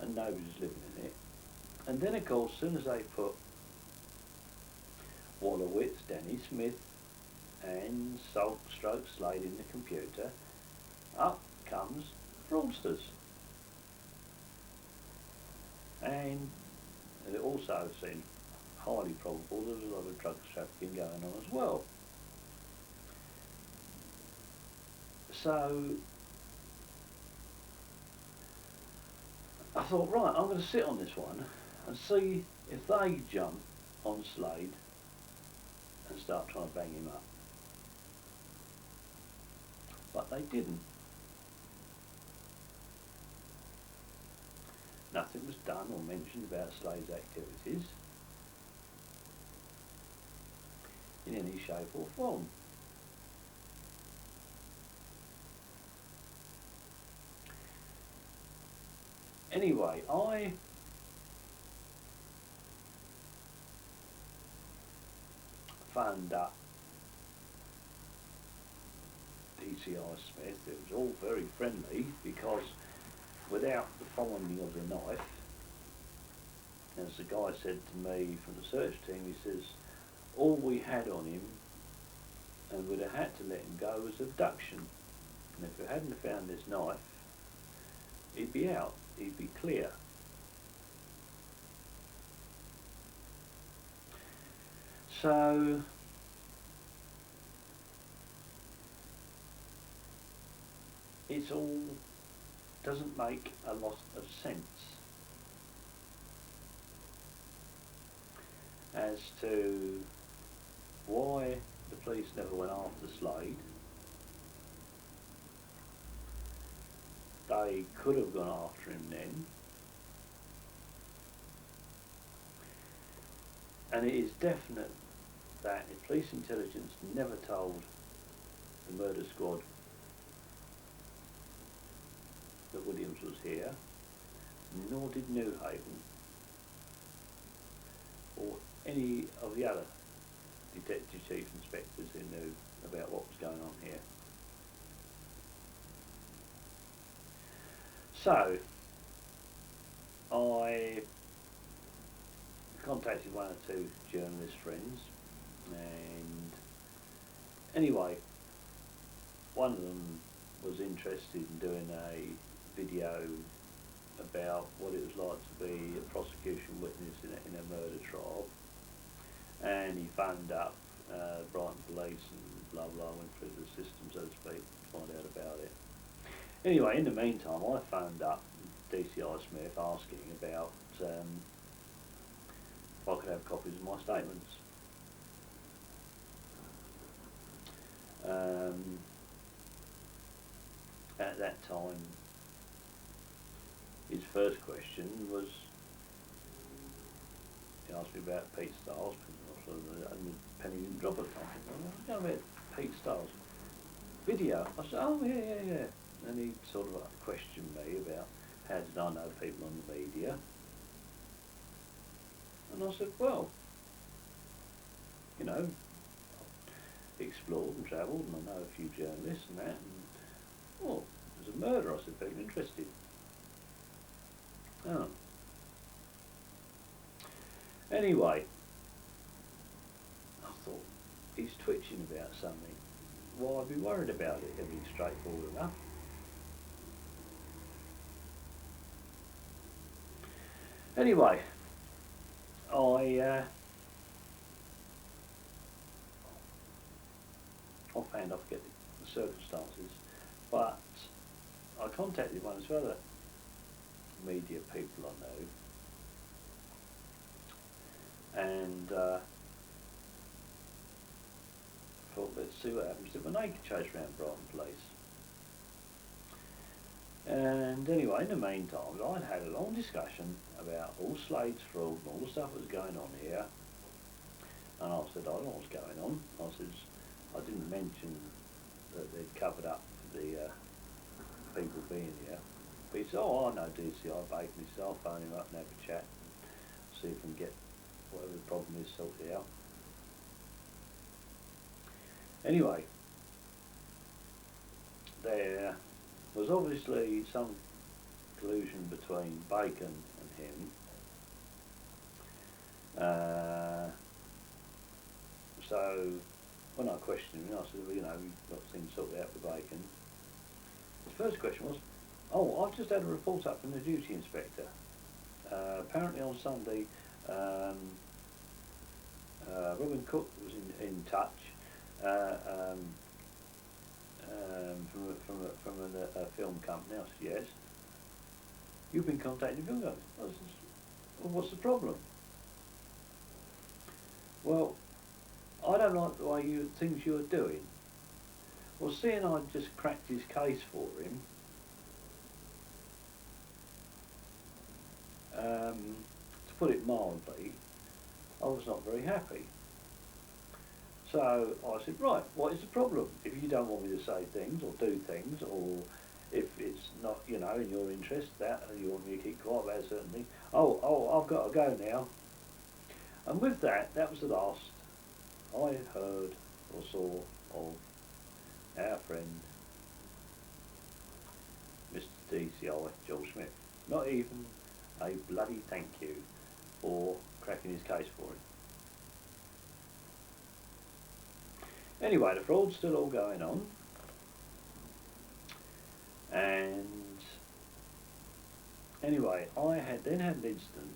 and nobody's living in it. And then of course, as soon as they put Wallowitz, Danny Smith and sulc stroke Slade in the computer, up comes fraudsters. And it also seemed highly probable there was a lot of drugs trafficking going on as well. So I thought, right, I'm going to sit on this one and see if they jump on Slade and start trying to bang him up. But they didn't. Nothing was done or mentioned about Slade's activities in any shape or form. Anyway, I phoned up DCI Smith. It was all very friendly because without the finding of the knife, as the guy said to me from the search team, he says, all we had on him and would have had to let him go was abduction. And if we hadn't found this knife, he'd be out, he'd be clear. So it's all doesn't make a lot of sense as to why the police never went after Slade. They could have gone after him then. And it is definite that the police intelligence never told the murder squad that Williams was here, nor did Newhaven or any of the other detective chief inspectors who knew about what was going on here. So I contacted one or two journalist friends, and anyway, one of them was interested in doing a video about what it was like to be a prosecution witness in a murder trial, and he phoned up Brighton Police and blah blah, went through the system, so to speak, to find out about it. Anyway, in the meantime, I phoned up DCI Smith asking about if I could have copies of my statements. At that time, his first question was, he asked me about Pete Styles, and the penny didn't drop at the time. I was going about Pete Styles. Video. I said, oh yeah. And he sort of questioned me about how did I know people on the media. And I said, well, you know, I've explored and travelled and I know a few journalists and that, and, well, there's a murder. I said, people interested. Oh. Anyway, I thought, he's twitching about something. Well, I'd be worried about it. It'd be straightforward enough. Anyway, I offhand I forget the circumstances, but I contacted one of the other media people I know, and thought, let's see what happens if a naked chase around Brighton Police. And anyway, in the meantime, I'd had a long discussion about all Slade's fraud and all the stuff that was going on here. And I said, I don't know what's going on. I said, I didn't mention that they'd covered up the people being here. But he said, oh, I know DCI Bacon. He said, I'll phone him up and have a chat and see if we can get whatever the problem is sorted out. Anyway, there was obviously some collusion between Bacon and him. So when I questioned him, I said, well, you know, we've got things sorted out with Bacon. His first question was, oh, I've just had a report up from the duty inspector. Apparently on Sunday, Robin Cook was in touch from a film company. I said, yes. You've been contacting the film company. I said, well, what's the problem? Well, I don't like the way things you're doing. Well, seeing I just cracked his case for him, to put it mildly, I was not very happy. So I said, right, what is the problem? If you don't want me to say things or do things, or if it's not, you know, in your interest, that you want me to keep quiet about certain things, oh, I've got to go now. And with that, that was the last I heard or saw of our friend, Mr DCI Joel Smith. Not even a bloody thank you for cracking his case for him. Anyway, the fraud's still all going on, and anyway, I had then had an incident